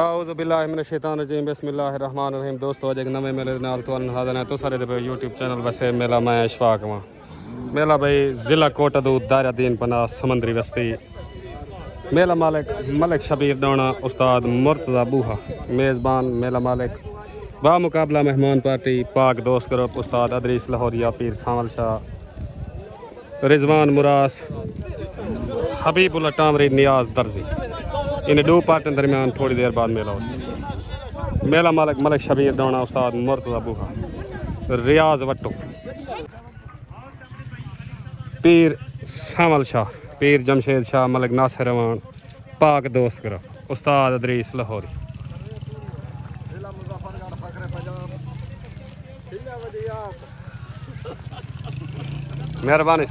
आऊज़ु बिल्लाहि मिनश शैतानिर रजीम बिस्मिल्लाहिर रहमानिर रहीम। दोस्तों अज एक नवे मेले नाल तुहानू हाज़िर है। तो सारे दे यूट्यूब चैनल वैसे मेला मैं इशफाक वां। मेला भाई ज़िला कोटदूद दायरा दीन पनाह समंदरी बस्ती। मेला मालिक मलिक शबीर डोना उस्ताद मुर्तज़ा बूहा मेज़बान मेला मालिक बामुकाबला मेहमान पार्टी पाक दोस्त ग्रुप उस्ताद अदरीस लाहौरिया पीर सावल शाह रिजवान मुरास हबीबुल्ला टामरी नियाज दर्जी। इन दो पार्टियों दरमियान थोड़ी देर बाद मेला हो। मेला मालिक मलिक शबीर डोना उस्ताद मुर्तज़ा बूहा रियाज वट्टू पीर सावल शाह पीर जमशेद शाह मलिक नासिर रवान पाक दोस्त ग्रुप उस्ताद अदरीस लाहौरी। मेहरबानी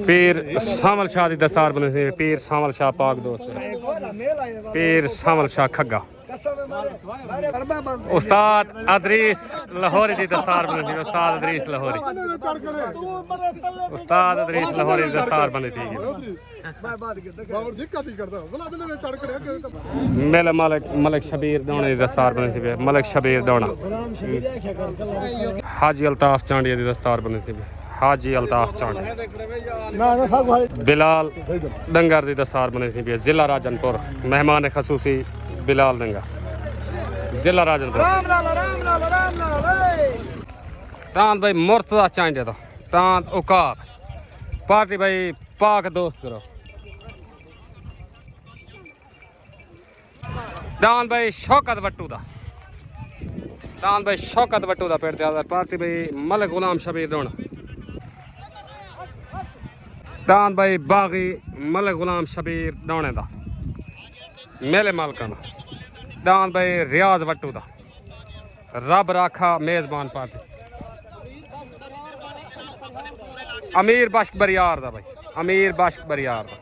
पीर सावल शाह की दस्तार बने थे। पीर सावल शाह पाक दोस्त पीर सावल शाह खग्गा उस्ताद अदरीस लाहौरी की दस्तार बनी थी। उस्ताद अदरीस लाहौरी उस्ताद अदरीस लाहौरी की दस्तार बनी थी। मेला मालिक मलिक शबीर डोने की दस्तार बनी थी। मलिक शबीर डोना हाजी अल्ताफ चांडिया की दस्तार बनी थी। हाजी अल्ताफ चांडिया बिलाल डंगर की दस्तार बनी थी। जिला राजनपुर मेहमान खसूसी बिलाल डंगर जिला राजनपुर। तांद भाई मुर्तज़ा चांडिया था तांद उकाब पार्टी भाई पाक दोस्त करो। दान भाई शौकत वट्टू दा दान भाई शौकत वट्टू दा पेड़ पार्टी भाई मलिक गुलाम शबीर डोना दान भाई बागी मलिक गुलाम शबीर डोने दा मेले मालकान दान भाई रियाज वट्टू दा रब राखा मेज़बान पार्टी अमीर बश्क बरियार दा भाई अमीर बश्क बरियार दा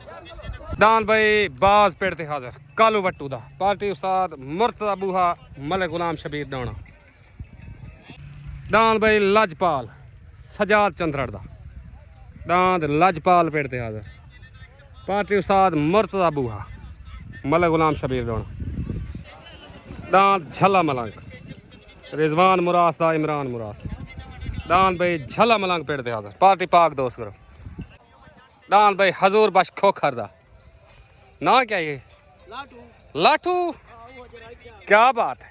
दान भाई बाज पेड़ ते हाजिर कालू वट्टू दा पार्टी उस्ताद मुर्तज़ा बूहा मलिक गुलाम शबीर डोना दान भाई लजपाल सजाद चंद्रड़ दा दांद लजपाल पेड़ ते हाजिर पार्टी उस्ताद मुर्तज़ा बूहा मलिक गुलाम शबीर डोना दांद झला मलंग रिजवान मुरास दा इमरान मुरास दांद भाई झला मलंग पेड़ ते हाजिर पार्टी पाक दोस्त करो। दांद भाई हजूर बश खोखर दा ना क्या ये लाठू क्या बात है।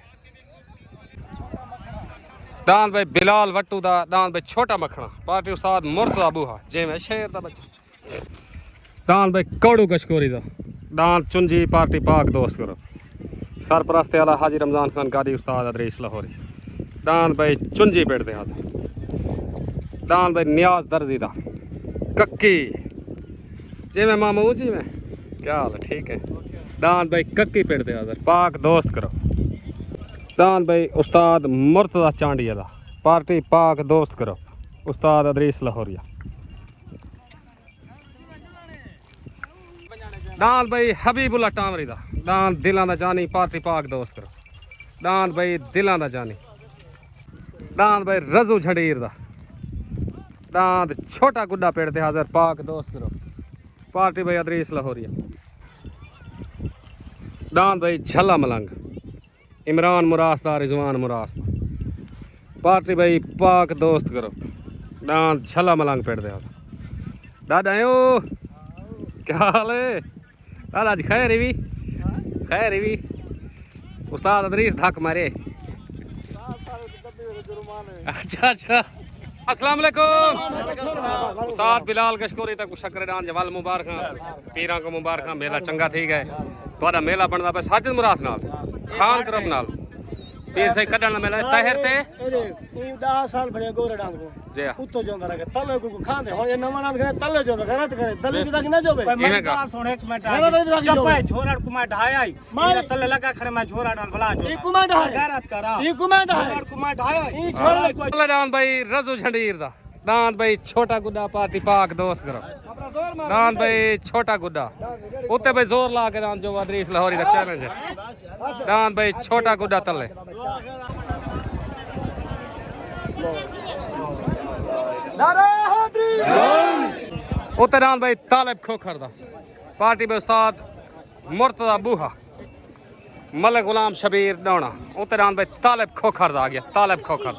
दांद भाई बिलाल वट्टू दा दांद भाई छोटा मखना पार्टी उस्ताद मुर्तज़ा बूहा जे में शेर दा बच्चा। दांद भाई कौड़ू कशकोरी दा दांद चुंजी पार्टी पाक दोस्त करो। सरपरस्त आला हाजी रमजान खान गादी उस्ताद अदरीस लाहौरी दांद भाई चुंजी पेड़ दे हाजिर। दांद भाई नियाज दर्जी दा कक्की जे में मामू जी में क्या हाल है ठीक है। दांद भाई कक्की पेड़ दे हाजिर पाक दोस्त करो। दांद भाई उस्ताद मुर्तज़ा चांडिया दा पार्टी पाक दोस्त करो उस्ताद अदरीस लाहौरिया। दांद भाई हबीबुल्ला टामरी दा दांद दिलां दा जानी पार्टी पाक दोस्त करो। दांद भाई दिलां दा जानी दांद भाई रजू झड़ीर दा दांद छोटा गुड्डा पेड़ ते हाजिर पाक दोस्त करो पार्टी भाई अदरीस लाहौरिया। दांद भाई झला मलंग इमरान मुरास दा रिजवान मुरास दा पार्टी भाई पाक दोस्त करो। दांद झला मलंग पेड़ दे हाजिर दादा आयो क्या हाल है दादा अज खैर भी उस्ताद अदरीस धक मारे। अच्छा अच्छा अस्सलाम वालेकुम उस्ताद बिलाल कशकोरी तक शकरदान जवाल मुबारक पीरां को मुबारक मेला चंगा ठीक है। तुहाडा मेला बनदा पे साजिद मुरास नाल खान करब नाल पीर सही कढण मेला तहर ते 10 साल भले गोरे डांग को जी उत्तो जोंदा रखे तले को खांदे हुन ये नवा नाम करे तले जोंदा गलत करे तले की तक ना जोबे मैं का सुन एक मिनट चुप है छोरा कुमा ढाया मेरा तले लगा खड़े मैं छोरा डाल भला जो ई कुमा ढाया गैरत करा ई कुमा ढाया छोरा कुमा ढाया ई छोरा दान भाई रजू झंडीर दा दांत भाई छोटा गुड्डा पार्टी पाक दोस्त करो अपना जोर मार दांत भाई छोटा गुड्डा उत्ते भाई जोर ला के दांत जो अदरीस लाहौरी दा चैलेंज है दांत भाई छोटा गुड्डा तले नारे हैदरी उत्ते दांत भाई तालिब खोखर दा पार्टी में उस्ताद मुर्तजा बूहा मलिक गुलाम शबीर डोना उत्ते दांत भाई तालिब खोखर दा आ गया तालिब खोखर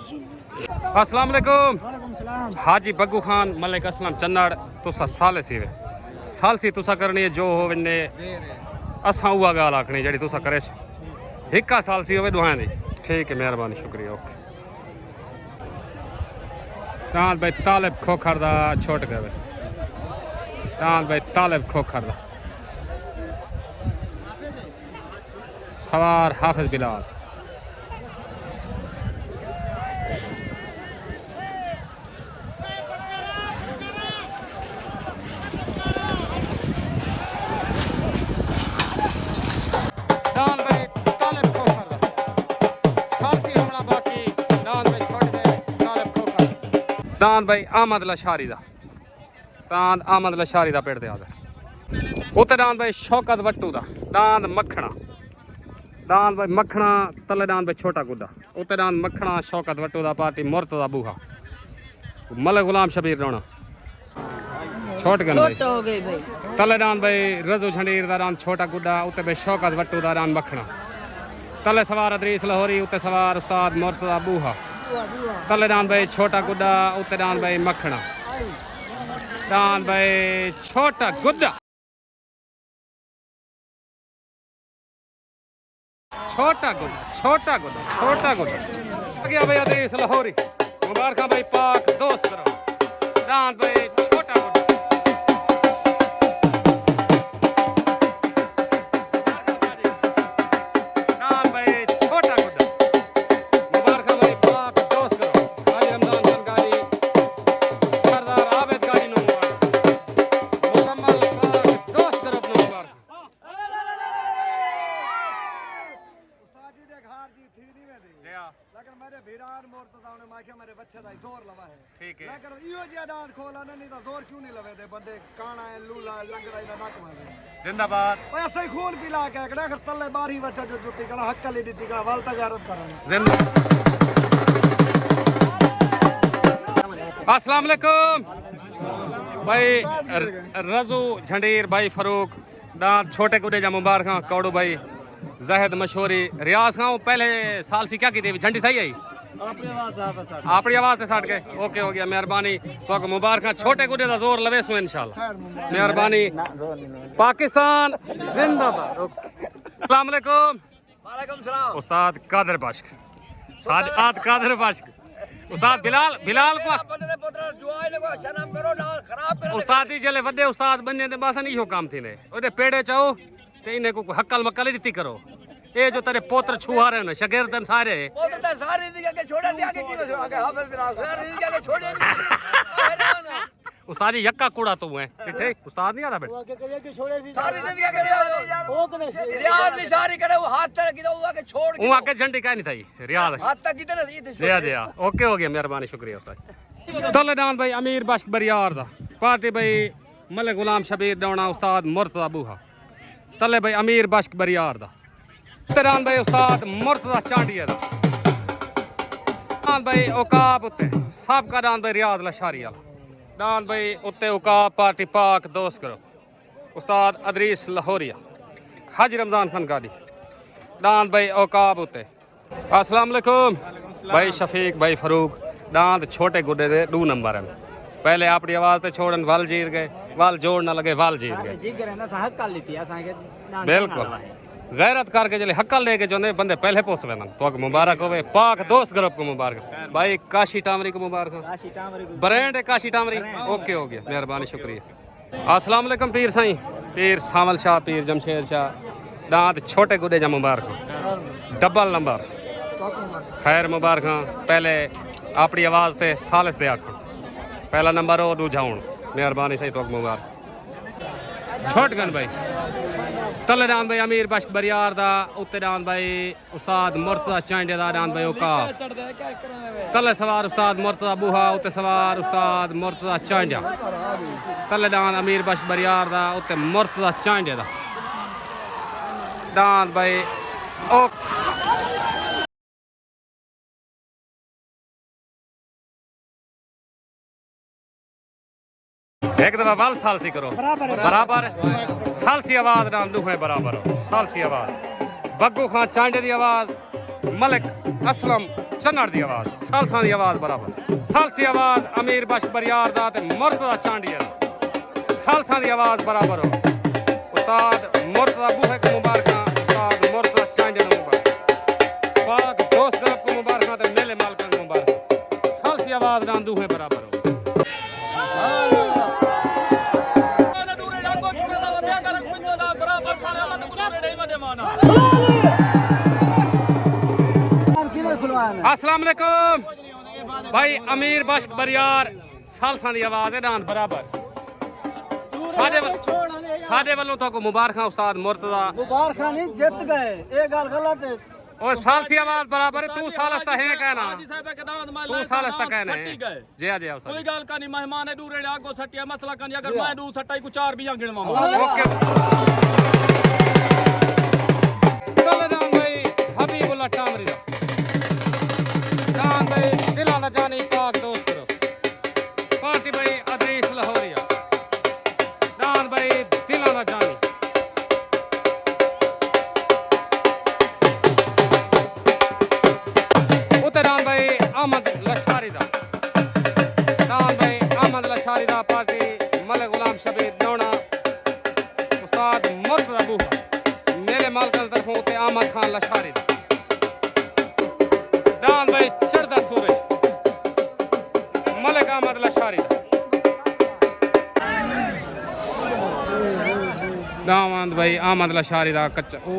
अस्सलाम वालेकुम हाजी बग्गू खान मलिक असलम चन्नड़ तुसा साले सीवे सालसी तुसा करनी है जो हो वने असा उहा गाल आखनी जड़ी तुसा करे हिक्का सालसी होवे दुआएं दी ठीक है मेहरबानी शुक्रिया ओके दांत भाई तालिब खोखर दा छोट गए दांत भाई तालिब खोखर दा सवार हाफिज बिलाल दांत भाई तालिब खोखर दा सालसी होना बाकी दांत भाई छोड़ दे तालिब खोखर दांत भाई अहमद लशारी दा दांत अहमद लशारी दा पेड़ दे आ उत्ते दांत भाई शौकत वट्टू दा दांत मखना दांत भाई मखना तले दांत भाई छोटा गुड्डा उत्ते दांत मखना शौकत वट्टू दा पार्टी मुर्तजा बूहा मलिक गुलाम शबीर रोना छोट गन भाई हो गई भाई तले दांत भाई रजू झंडीर दा दांत छोटा गुड्डा उत्ते भाई शौकत वट्टू दा दांत मखना तले सवार अदरीस लाहौरी उत्ते सवार उस्ताद मुर्तजा बूहा तले दांत भाई छोटा गुड्डा उत्ते दांत भाई मखना दांत भाई छोटा गुड्डा छोटा गुड्डा छोटा गुड्डा छोटा गुड्डा आ गया भाई अदरीस लाहौरी मुबारक भाई पाक दोस्त रहो दांत भाई छोटा गुड्डा दांत भाई छोटा गुड्डा मुबारक भाई पाक दोस्त करो आज रमजान खान गाड़ी सरदार आबिद गाड़ी नो मुकम्मल पाक दोस्त करो अपनो मुबारक उस्ताद जी देख हार जी थी नहीं में दे जी हां लेकिन मेरे भीरान मुर्तजा ने माखे मेरे बच्चे दा जोर लवा है ठीक है लेकिन इहो जिया दांत खोला नहीं तो जोर क्यों नहीं लवे दे बंदे काना है लूला लंगड़ा इदा नक मारे जिंदाबाद ओए असई खून पिला के कड़ा कर तले बारी बच्चा जो जुटी कड़ा हक्का ले दी कड़ा वाल तक गारत करन जिंदा अस्सलाम वालेकुम भाई रजू झंडीर भाई फारूक दांत छोटे गुडे जा मुबारक कौड़ू भाई जहद मशहूरी रियाज खां पहले साल सी क्या की थी झंडी थी आई अपनी आवाज से सट गए ओके हो गया मेहरबानी तो मुबारक छोटे गुडे का जोर लवे सो इंशाल्लाह मेहरबानी पाकिस्तान जिंदाबाद अस्सलाम वालेकुम वालेकुम सलाम उस्ताद कादर बाश्क साद कादर बाश्क उस्ताद बिलाल बिलाल को बंदे पुत्र जुआई लगो शर्म करो ना खराब करो उस्ताद ही जले वड्डे उस्ताद बनने दे बासन इहो काम थी ने ओदे पेड़े चाओ ते इने को हक्कल मक्कल दी करो ए जो तेरे पोत्र छुहारे न शागिर्दन सारे पुत्र तो सारी जिंदगी के छोड़ दिया के की छोड़ के हाफिज बिलाल सारी जिंदगी के छोड़ उस्ताद जी यक्का कूड़ा तू है ठीक उस्ताद नहीं आता बेटा के करिए के छोड़े सी सारी जिंदगी के ओ कने रियाज निशारी करे वो हाथ तक की वो के छोड़ ऊ आके झंडी का नहीं थी रियाज हाथ तक कितने ये दे दे ओके हो गया मेहरबानी शुक्रिया उस्ताद तले दान भाई अमीर बख्श बरियार दा पार्टी भाई मलिक गुलाम शबीर डोना उस्ताद मुर्तजा बूहा तले भाई अमीर बख्श बरियार दा तेरान भाई उस्ताद मुर्तजा चांडिया दा दान भाई औकाब उत्ते सब का दान भाई रियाज लशारी वाला दान भाई उत्ते औकाब पार्टी पाक दोस्त करो उस्ताद अदरीस लाहौरिया हाजी रमजान खान गाड़ी दान भाई औकाब उत्ते अस्सलाम वालेकुम भाई शफीक भाई फारूक दांत छोटे गुड्डे दे 2 नंबर हैं पहले अपनी आवाज ते छोड़न वाल जीत गए वाल जोड़ ना लगे वाल जीत गए बिल्कुल गैरत करके जले हक्कल लेके जो बंदे पहले पोस वेन तो मुबारक होवे पाक दोस्त ग्रुप को मुबारक भाई काशी टामरी को मुबारक ब्रांड है काशी टामरी ओके हो गया मेहरबानी शुक्रिया अस्सलाम वालेकुम पीर साईं पीर सावल शाह पीर जमशेद शाह दांत छोटे गुडे जा मुबारक डबल नंबर खैर मुबारक पहले अपनी आवाज ते सालिस दे आख पहला नंबर हो दूजा हूं मेहरबानी सही तो मुबारक छोट गन भाई तले डान भाई अमीर बख्श बरियार दा उत्ते डान भाई उस्ताद मुर्तजा चांडे दा डान भाई ओका तले सवार उस्ताद मुर्तजा बूहा उत्ते सवार उस्ताद मुर्तजा चांडा तले डान अमीर बख्श बरियार दा उत्ते मुर्तजा चांडे दा डान भाई ओ एक दफा वाल सालसी करो बराबर सालसी आवाज नाम दुखने बराबर सालसी आवाज बग्गू खान चांडे दी आवाज मलिक असलम चन्नड़ दी आवाज सालसा दी आवाज बराबर सालसी आवाज अमीर बख्श बरियार दा ते मुर्तजा चांडिया दा सालसा दी आवाज बराबर हो उस्ताद मुर्तजा बूहे को मुबारक उस्ताद मुर्तजा चांडे को मुबारक पाक दोस्त दरब को मुबारक ते मेले मालका को मुबारक सालसी आवाज नाम दुखने बराबर हो अस्सलाम वालेकुम भाई अमीर बख्श बरियार सालसा दी आवाज है डांस बराबर साडे वालों तो को मुबारक उस्ताद मुर्तजा मुबारक नहीं जीत गए ये गल गलत है ओ सालसी आवाज बराबर तू सालस्ता है कहना तू सालस्ता कहना है जी आ जा कोई गल का नहीं मेहमान है दूरे आगो सटिया मसला का नहीं अगर मैं दू सटाई को चार भी गिनवा ओके चलो डान भाई हबीबुल्लाह टामरी दा डान भाई दिला ना जानी पाक दोस्त करो पार्टी भाई अदरीस लाहौरिया डान भाई दिला ना जानी उते डान भाई अहमद लशारी दा डान भाई अहमद लशारी दा पार्टी मलिक गुलाम शबीर नौना उस्ताद मुर्तजा बूहा मेरे मालकन तरफों उते अहमद खान लशारी दा डान भाई चढ़दा सूरज मलिक अहमद लशारी दा दामंद भाई अहमद लशारी दा कच्चा ओ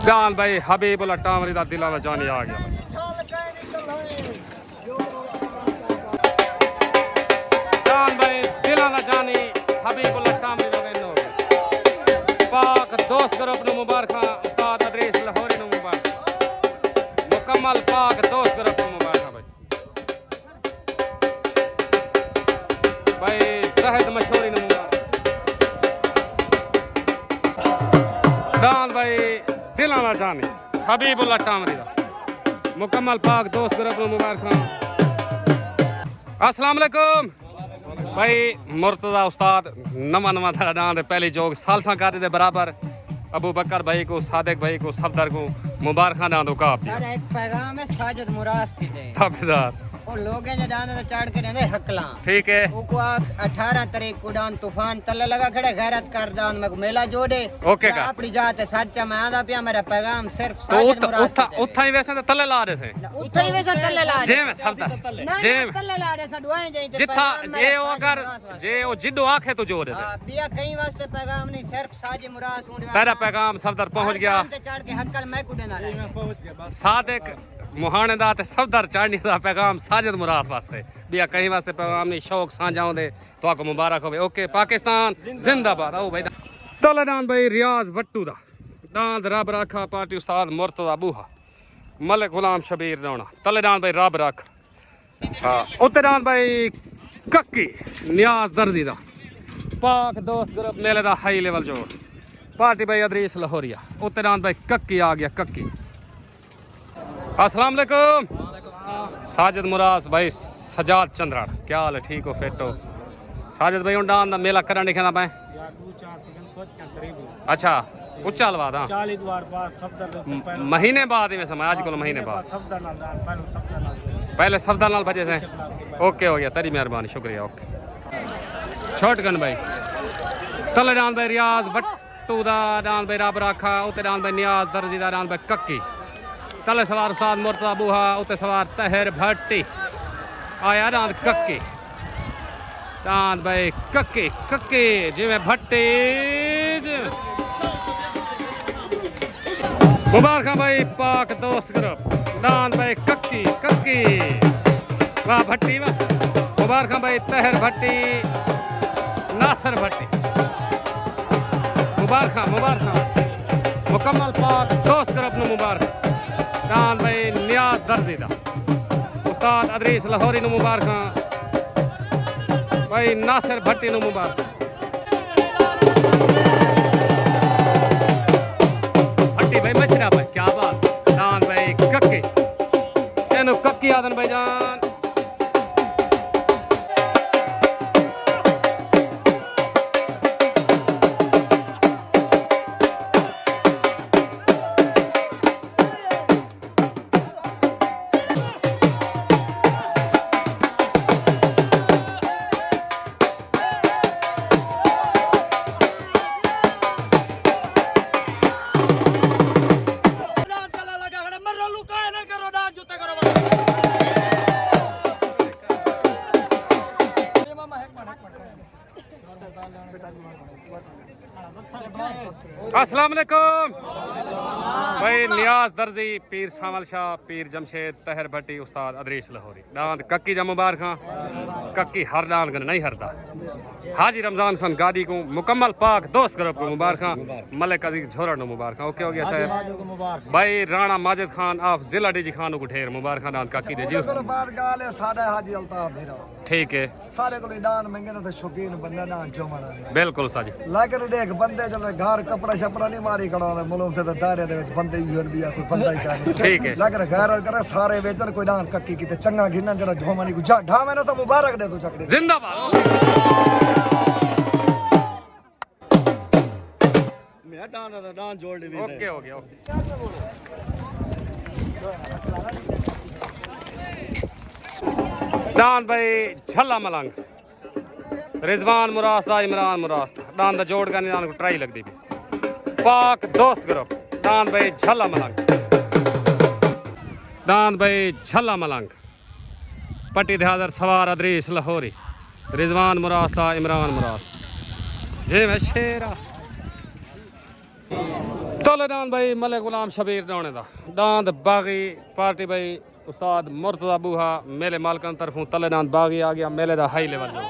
डान भाई हबीबुल्लाह टामरी दा दिला दा जानी आ गया डान भाई दिला दा जानी हबीबुल्लाह टामरी दा वेनो पाक दोस्त ग्रुप नु मुबारक उस्ताद अदरीस लाहौरी नु मुबारक मुकम्मल पाक दोस्त ग्रुप नु मुबारक भाई शहद मशहूरी नु मुबारक डान भाई दिला दा जानी हबीबुल्लाह टामरी दा मुकम्मल पाक दोस्त ग्रुप नु मुबारक अस्सलाम वालेकुम भाई मुर्तजा उस्ताद नवा नवा था डांस पहली जोग सालसा कर दे बराबर अबू बकर भाई को सादिक भाई को सफदर को मुबारक डांस दो का सर एक पैगाम है साजिद मुराद की दे ताबेदार वो लोग हैं जो डांस से चढ़ के रहते हकला ठीक है उको 18 तारीख को डांस तूफान तले लगा खड़े गैरत कर डांस में मेला जोड़े ओके का अपनी जात है सच्चा मैं आदा पिया मेरा पैगाम सिर्फ तो साजिद मुराद उठा उठा ही वैसे तले ला रहे थे उठा ही वैसे तले ला जे में सफदर जे में तले ला रहे सा दुआएं दे जिथा जे ओ अगर जे ओ जिद्दो आखे तो जोर दे पिया कहीं वास्ते पैगाम नहीं सिर्फ साजिद मुराद सुन तेरा पैगाम सफदर पहुंच गया चढ़ के हकल मैं कुडे ना रहे सादिक मुहाने दा ते सफदर चढ़ने दा पैगाम साजिद मुराद वास्ते बिया कहीं वास्ते पैगाम नहीं शौक साझा होंदे तो आपको मुबारक होवे ओके पाकिस्तान जिंदाबाद आओ भाई तले डान भाई रियाज वट्टू दा डांद रब रखा पार्टी उस्ताद मुर्तजा बूहा मलिक गुलाम शबीर नौना तले डान भाई रब रख हां उते डान भाई कक्की नियाज दर्दी दा पाक दोस्त ग्रुप मेले दा हाई लेवल जोड़ पार्टी भाई अदरीस लाहौरिया उते डान भाई कक्की आ गया कक्की अस्सलाम वालेकुम साजिद मुराद भाई सजाद चंद्रा क्या हाल है ठीक हो फिट हो साजिद भाई डांस दा मेला करन दिखा मैं अच्छा उच्चा लवा दा महीने बाद ही मैं समझ आज को महीने बाद पहले सफदर नाल भजे थे ओके हो गया तेरी मेहरबानी शुक्रिया ओके छोटगन भाई तले डांस भाई रियाज वट्टू दा डांस भाई रब रखा उते डांस भाई नियाज दर्दी दा डांस भाई कक्की तले सवार उस्ताद मुर्तजा बूहा उते सवार तहर भट्टी आया डांस कक्की डांस भाई कक्की कक्की जिवें भट्टी मुबारक भाई पाक दोस्त ग्रुप डांस भाई कक्की कक्की वाह भट्टी वाह मुबारक भाई तहर भट्टी नासर भट्टी मुबारक मुकम्मल पाक दोस्त तरफ नु मुबारक दान भाई नियाज दर्दी दा उस्ताद अदरीस लाहौरी नु मुबारक भाई नासिर भट्टी नु मुबारक भट्टी भाई मचरा भाई क्या बात दान भाई कक्की एनु कक्की आदन भाई जान अस्सलाम वालेकुम भाई नियाज दर्जी पीर सामल शाह पीर जमशेद तहर भट्टी उस्ताद अदरीस लाहौरी दांद कक्की जा मुबारक कक्की हर दान गन नहीं हरदा हाजी रमजान खान गादी को मुकम्मल पाक दोस्त ग्रुप को मुबारक मलिक अजीज झोरा नु मुबारक ओके हो गया साहब भाई राणा माजिद खान आप जिला डीजी खान को ढेर मुबारक दांद कक्की दे जी बात गाल है सादा हाजी अल्ताफ भेरा ठीक है सारे को दान मंगे ना तो शौकीन बंदा ना जो मना बिल्कुल साजी लेकिन देख बंदे जब घर कपड़ा शपड़ा नहीं मारी कड़ा मुल्क से दायरे दे विच बंदे ही भी कोई बंदा ही चाहिए ठीक है लेकिन गैर करे सारे वेचन कोई दान कक्की की चंगा गिनन जड़ा झोमनी को ढा मैंने तो मुबारक दे तू चकड़े जिंदाबाद मैं दान जोड़ दे ओके हो गया ओके दान भाई झल्ला मलंग रिजवान मुरास्ता इमरान मुरास्ता दान दा जोड़ करने दान को ट्राई लगदी भी पाक दोस्त ग्रुप दान भाई झल्ला मलंग दान भाई झल्ला मलंग पट्टी दहादर सवार अदरीस लाहौरी रिजवान मुरास्ता इमरान मुरास्ता जे मैं शेरा तोले दान भाई मलिक गुलाम शबीर दौने दा दांद बागी पार्टी भाई उस्ताद मुर्तजा बूहा मेले मालकन तरफों तलेदान बागी आ गया मेले दा हाई लेवल जो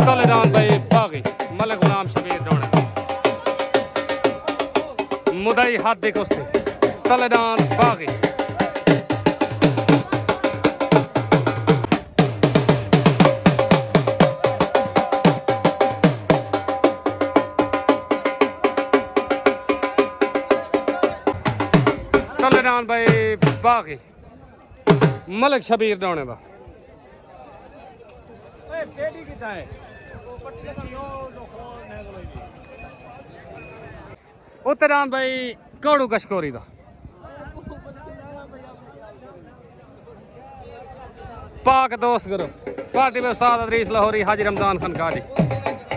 तलेदान भाई बागी मलिक गुलाम शबीर दौने मुदई हाथ दी कुश्ती तलेदान बागी तलेदान भाई बागी मलिक शबीर दौने दा उत्तरान भाई कौड़ू कशकोरी दा पाक दोस्त करो पार्टी में उस्ताद अदरीस लाहौरी हाजी रमजान खान गाड़ी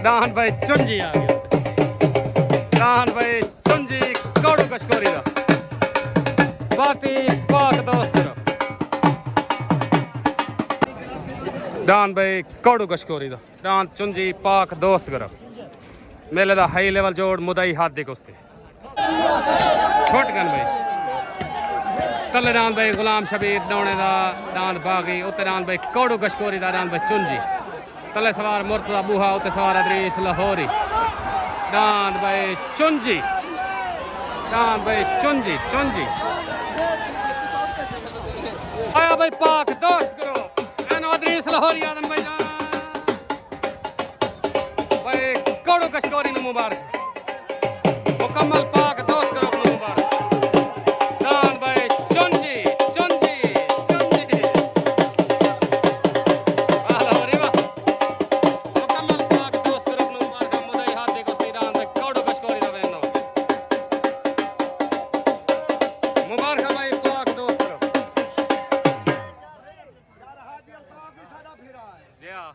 दान भाई चुंजी आ गया दान भाई चुंजी कौड़ू कशकोरी दा पार्टी पाक दोस्त करो दान भाई कौड़ू कशकोरी दा दान चुंजी पाक दोस्त करो मेले दा हाई लेवल जोड़ मुदई हाथ दी कुश्ती छोटगन भाई तले दान भाई गुलाम शबीर दौने दा दान बागी उत्ते दान भाई कौड़ू कशकोरी दा दान भाई चुंजी तले सवार मुर्तजा बूहा उत्ते सवार अदरीस लाहौरी दान भाई चुंजी चुंजी आया भाई पाक दोस्त करो एनो अदरीस लाहौरी आदम भाई जान भाई कौड़ू कशकोरी नु मुबारक मुकम्मल पाक दोस्त करो नु मुबारक दान भाई चुंजी लाहौरी वाह मुकम्मल पाक दोस्त करो नु मुबारक मुदई हाथ दे कुश्ती दान भाई कौड़ू कशकोरी दा वेनो मुबारक भाई पाक दोस्त करो जी हाँ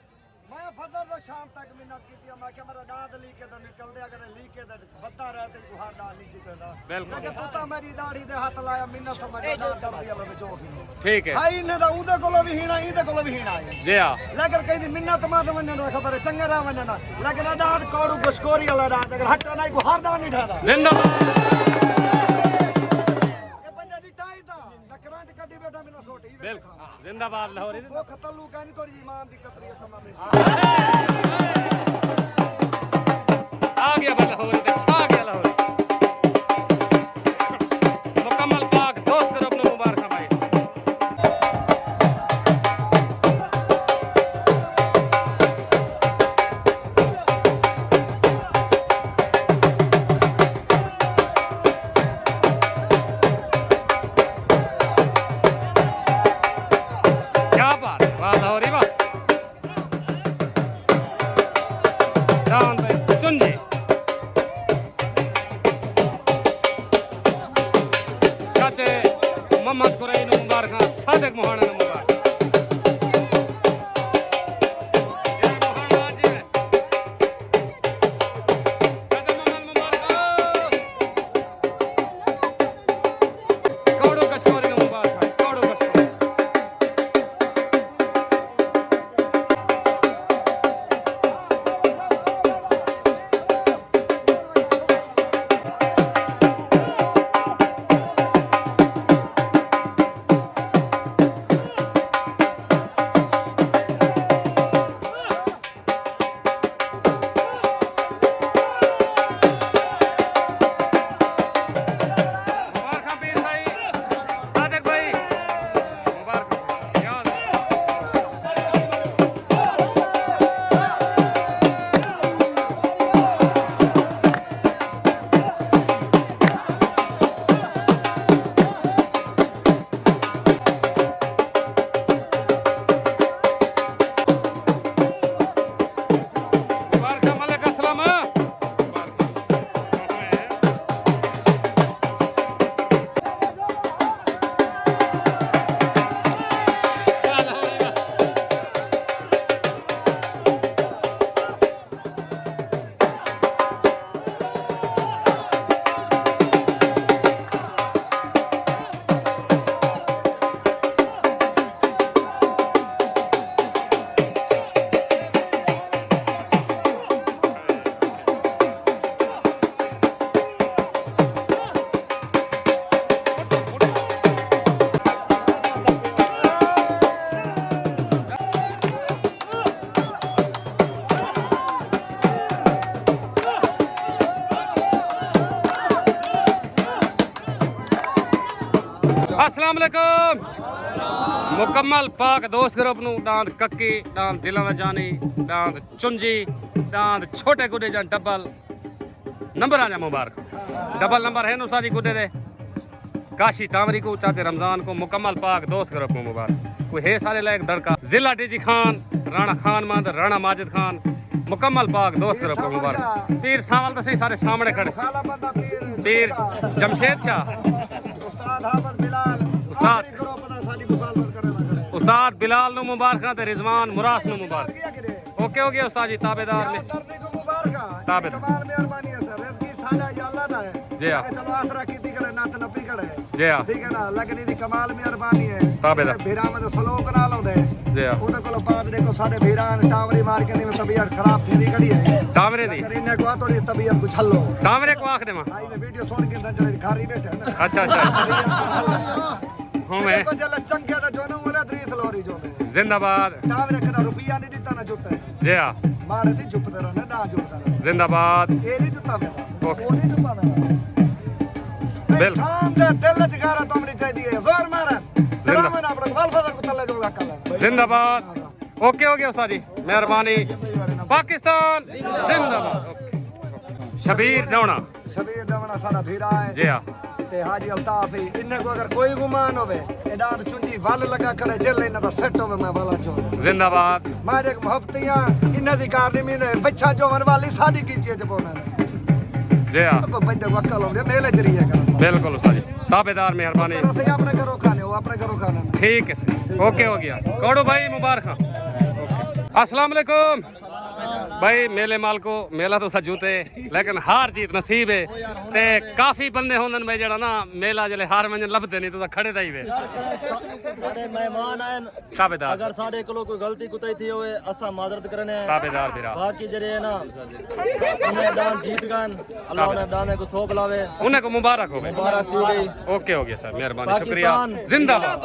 मैं फजल तो शाम तक मिन्नत की थी मैं क्या मेरा दांत लीके तो निकल दे अगर लीके तो बता रहे थे गुहार दांत नीचे तो दा बिल्कुल लेकिन पुता मेरी दाढ़ी दे हाथ लाया मिन्नत तो मैं दांत दर्द दिया मैं जो भी ठीक है हाई ने दा उदे कोलो भी हीना इदे कोलो भी हीना जी हाँ लेकिन कहीं दी मिन्नत मार वने ना खबर है चंगे रा वने ना लेकिन दांत कौड़ू गुस्कोरी वाला दांत अगर हटना नहीं गुहार दांत नहीं ठादा जिंदाबाद ये बंदे दी टाई दा करंट कड्डी बेटा बिना सोटी बिल्कुल जिंदाबाद लाहौरी वो खतलू कहनी थोड़ी ईमान दी कतरी कमा में आ गया भाई लाहौरी ते छा गया लाहौरी मुकम्मल पाक दोस्त करो अपने मुबारक भाई क्या बात है वाह लाहौरी वाह डाउन भाई सुन जी चाचे मोहम्मद कुरैन मुबारक सादिक मोहाना मुबारक जय मोहाना जी चाचा मोहम्मद मुबारक कौड़ो कशकोरी मुबारक कौड़ो कशकोरी मुबारक पीर भाई सादिक भाई मुबारक याद मुबारक मलिक अस्लम अस्सलाम वालेकुम मुकम्मल पाक दोस्त ग्रुप ਨੂੰ ਡਾਂਦ ਕੱਕੀ ਡਾਂਦ ਦਿਲਾਂ ਦਾ ਜਾਨੀ ਡਾਂਦ ਚੁੰਜੀ ਡਾਂਦ ਛੋਟੇ ਗੁੱਡੇ ਜਾਂ ਡਬਲ ਨੰਬਰ ਆ ਜਾ ਮੁਬਾਰਕ डबल नंबर है नुसारी गुड्डे दे काशी टामरी को चाहते रमजान को मुकम्मल पाक दोस्त ग्रुप को मुबारक कोई है सारे लायक दड़का जिला डीजी खान राणा खान मांद राणा माजिद खान मुकम्मल पाक दोस्त ग्रुप को मुबारक पीर सावल तो सही सारे सामने खड़े खाला बंदा पीर जमशेद शाह उस्ताद हाफिज बिलाल उस्ताद करो पता साडी मुखालफत करे ना करे उस्ताद बिलाल नु मुबारक ते रिजवान मुरास नु मुबारक गया कि ओके हो गया उस्ताद जी ताबेदार ने दर्दी को मुबारक ताबेदार कमाल मेहरबानी है सर रिज़्क़ी सादा या अल्लाह दा है जी हाँ। चलो आसरा कीती करे नत नपी करे जी हाँ ठीक है ना लगनी दी कमाल मेहरबानी है ताबेदार भीरा में सलोक ना लाउंदे जी हाँ ਉਹਦੇ ਕੋਲ ਬਾਅਦ ਦੇਖੋ ਸਾਡੇ ਭੀਰਾਂ ਟਾਵਰੀ ਮਾਰ ਕੇ ਨਹੀਂ ਤਬੀਅਤ ਖਰਾਬ ਥੀਂਦੀ ਖੜੀ ਹੈ टामरे दी ਕਰੀਨੇ ਕੋ ਥੋੜੀ ਤਬੀਅਤ ਕੁ ਛੱਲੋ टामरे को आख दे मां ਆਈ ਨੇ ਵੀਡੀਓ ਸੁਣ ਕੇ ਤਾਂ ਜਿਹੜੇ ਖਾਰੀ ਬੈਠੇ ਨੇ अच्छा अच्छा हूं मैं ਦੇਖੋ ਜਲ ਚੰਗੇ ਦਾ ਜੋਨੋਂ ਉਹਲਾ ਦਰੀਤ ਲੋਰੀ ਜੋਦੇ जिंदाबाद ਟਾਵਰੇ ਕਦਾ ਰੁਪਿਆ ਨਹੀਂ ਦਿੱਤਾ ਨਾ ਜੁੱਤੇ जी हाँ ਮਾੜੇ ਦੀ ਚੁੱਪਦੇ ਰਹਿਣਾ ਨਾ ਜੁੱਤਾ ਰਹਿਣਾ जिंदाबाद ਇਹ ਨਹੀਂ ਜੁੱਤਾ ਮੇਰਾ ਓਕੇ। ਉਹ ਨਹੀਂ ਜੁੱਤਾ ਮੇਰਾ ਬਿਲ- ਖਾਨ ਦੇ ਦਿਲ ਚ ਗਾਰਾ ਤੁਮਣੀ ਚਾਹੀਦੀ ਹੈ ਜ਼ੋਰ ਮਾਰਨ ਜ਼ਰਾ ਮੈਂ ਆਪਣੇ ਵਾਲ ਫਜ਼ਰ ਕੋ ਤੱਲੇ ਜੋਗਾ ਕਰ जिंदाबाद ओके हो गया उस्ताद जी मेहरबानी पाकिस्तान जिंदाबाद ओके शबीर नौना ਸ਼ਬੀਰ ਦਵਣਾ ਸਾਡਾ ਭੀਰਾ ਹੈ जी हाँ ਤੇ ਹਾਜੀ ਅਲਤਾਫ ਹੀ ਇੰਨੇ ਕੋ ਅਗਰ ਕੋਈ ਗੁਮਾਨ ਹੋਵੇ ਇਦਾਂ ਚੁੰਜੀ ਵੱਲ ਲਗਾ ਖੜੇ ਜੇਲ ਇਹਨਾਂ ਦਾ ਸੈੱਟ ਹੋਵੇ ਮੈਂ ਵਾਲਾ ਚੋ जिंदाबाद ਮਾਰੇ ਮੁਹੱਬਤੀਆਂ ਇਹਨਾਂ ਦੀ ਕਾਰਨੀ ਮੀਨੇ ਬੱਚਾ ਜੋਵਨ ਵਾਲੀ ਸਾਡੀ ਕੀ ਚੀਜ਼ ਪਾਉਣਾ ਨੇ जी हाँ ਕੋਈ ਬੰਦੇ ਵਕਲ ਹੁੰਦੇ ਮੇਲੇ ਜਰੀਏ ਕਰ बिल्कुल उस्ताद जी ताबेदार मेहरबानी ਅਸੀਂ ਆਪਣੇ ਘਰੋਂ ਖਾਣੇ ਹੋ ਆਪਣੇ ਘਰੋਂ ਖਾਣੇ ठीक है सर ओके हो गया कौड़ो भाई मुबारक अस्सलाम वालेकुम भाई मेले माल को मेला तो सजूते लेकिन हार जीत नसीब है ते काफी बंदे होंदन भाई जड़ा ना मेला जले हार मंजन लभते नहीं तो खड़े दा ही वे सारे मेहमान आए ताबेदार अगर सारे को कोई गलती कुताई थी होए असा माजरत करने ताबेदार बिरा बाकी जरे है ना उन्हें दान जीत गन अल्लाह ने दाने को सौंप लावे उन्हें को मुबारक हो भाई मुबारक थी गई ओके हो गया सर मेहरबानी शुक्रिया जिंदाबाद